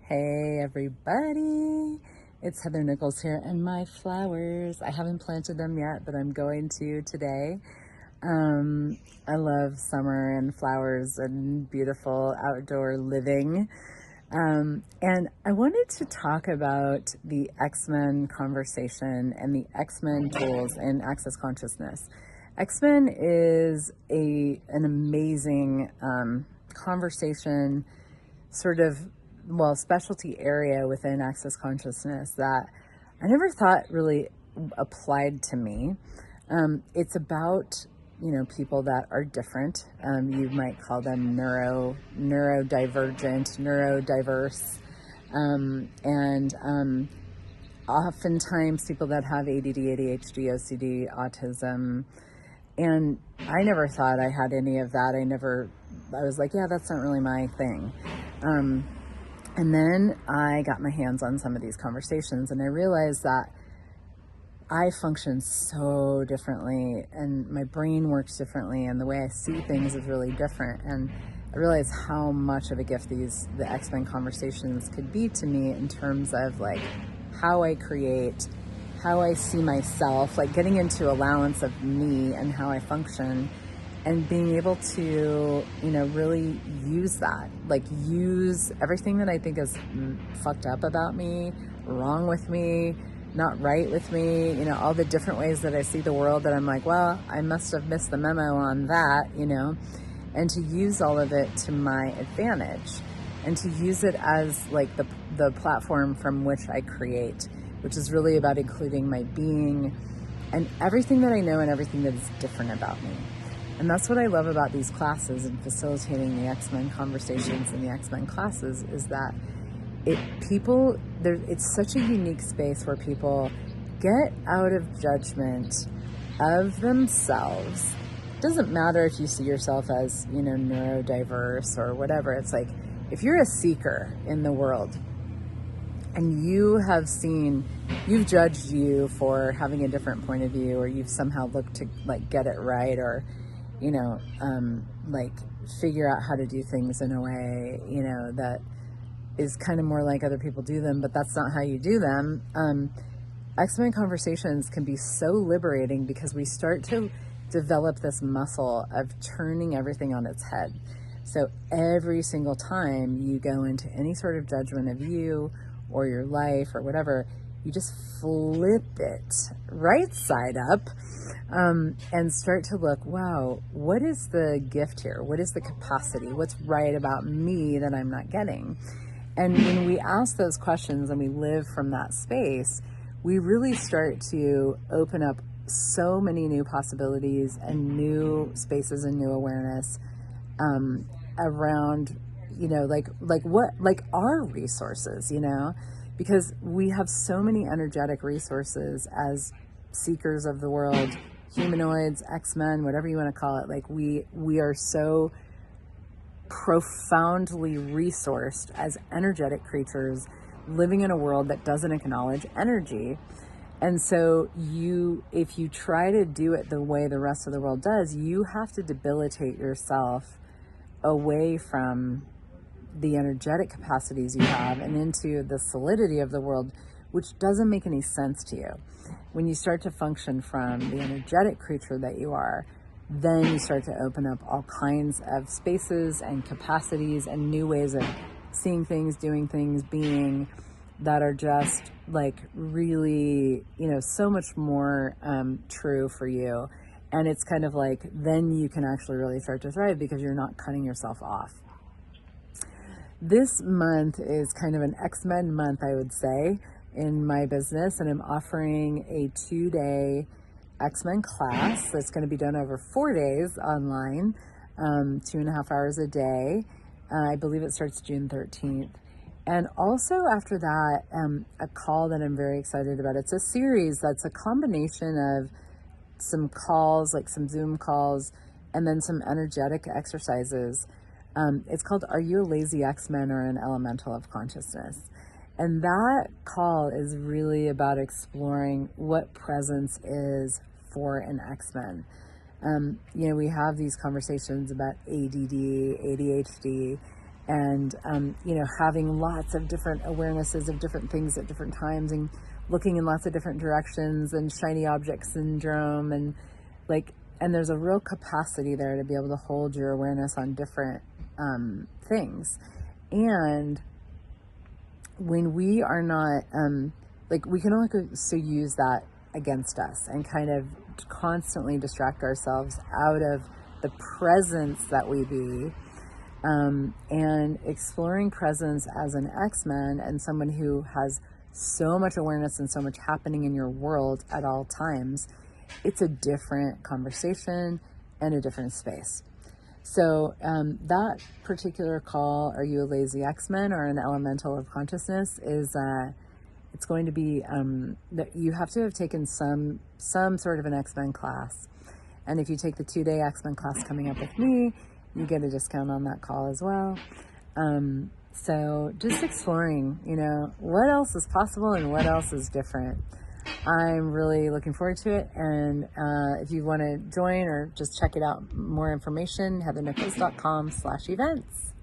Hey everybody, it's Heather Nichols here, and my flowers, I haven't planted them yet, but I'm going to today. I love summer and flowers and beautiful outdoor living. And I wanted to talk about the X-Men conversation and the X-Men tools in Access Consciousness. X-Men is an amazing conversation, sort of, specialty area within Access Consciousness that I never thought really applied to me. It's about, people that are different. You might call them neurodivergent, neurodiverse, and oftentimes people that have ADD, ADHD, OCD, autism. And I never thought I had any of that. I was like, yeah, that's not really my thing. And then I got my hands on some of these conversations, and I realized that I function so differently, and my brain works differently, and the way I see things is really different. And I realized how much of a gift the X-Men conversations could be to me in terms of like how I create, how I see myself, like getting into allowance of me and how I function, and being able to, really use that, like use everything that I think is fucked up about me, wrong with me, not right with me, all the different ways that I see the world that I'm like, well, I must have missed the memo on that, and to use all of it to my advantage, and to use it as like the platform from which I create, which is really about including my being and everything that I know and everything that is different about me. And that's what I love about these classes and facilitating the X-Men conversations in the X-Men classes, is that it's such a unique space where people get out of judgment of themselves. It doesn't matter if you see yourself as, neurodiverse or whatever. It's like, if you're a seeker in the world and you've judged you for having a different point of view, or you've somehow looked to like get it right, or like figure out how to do things in a way, that is kind of more like other people do them, but that's not how you do them. X-Men conversations can be so liberating because we start to develop this muscle of turning everything on its head. So every single time you go into any sort of judgment of you or your life or whatever, you just flip it right side up, and start to look, wow, what is the gift here? What is the capacity? What's right about me that I'm not getting? And when we ask those questions and we live from that space, we really start to open up so many new possibilities and new spaces and new awareness around, like our resources, because we have so many energetic resources as seekers of the world, humanoids, X-Men, whatever you want to call it. Like we are so profoundly resourced as energetic creatures living in a world that doesn't acknowledge energy. And so if you try to do it the way the rest of the world does, you have to debilitate yourself away from the energetic capacities you have and into the solidity of the world, which doesn't make any sense to you. When you start to function from the energetic creature that you are, then you start to open up all kinds of spaces and capacities and new ways of seeing things, doing things, being, that are just like really, so much more true for you. And it's kind of like, then you can actually really start to thrive because you're not cutting yourself off. This month is kind of an X-Men month, I would say, in my business, and I'm offering a 2-day X-Men class that's going to be done over 4 days online, 2.5 hours a day. I believe it starts June 13th. And also after that, a call that I'm very excited about. It's a series that's a combination of some calls, like some Zoom calls, and then some energetic exercises. It's called Are You a Lazy X-Men or an Elemental of Consciousness? And that call is really about exploring what presence is for an X-Men. We have these conversations about ADD, ADHD, and having lots of different awarenesses of different things at different times, and looking in lots of different directions, and shiny object syndrome, and there's a real capacity there to be able to hold your awareness on different things. And when we are not we can only so use that against us and kind of constantly distract ourselves out of the presence that we be. And exploring presence as an X-Men and someone who has so much awareness and so much happening in your world at all times, it's a different conversation and a different space. So that particular call, are you a lazy X-Men or an elemental of consciousness, is it's going to be that you have to have taken some sort of an X-Men class. And if you take the 2-day X-Men class coming up with me, you get a discount on that call as well. So just exploring, what else is possible and what else is different. I'm really looking forward to it. And if you want to join or just check it out, more information, heathernichols.com/events.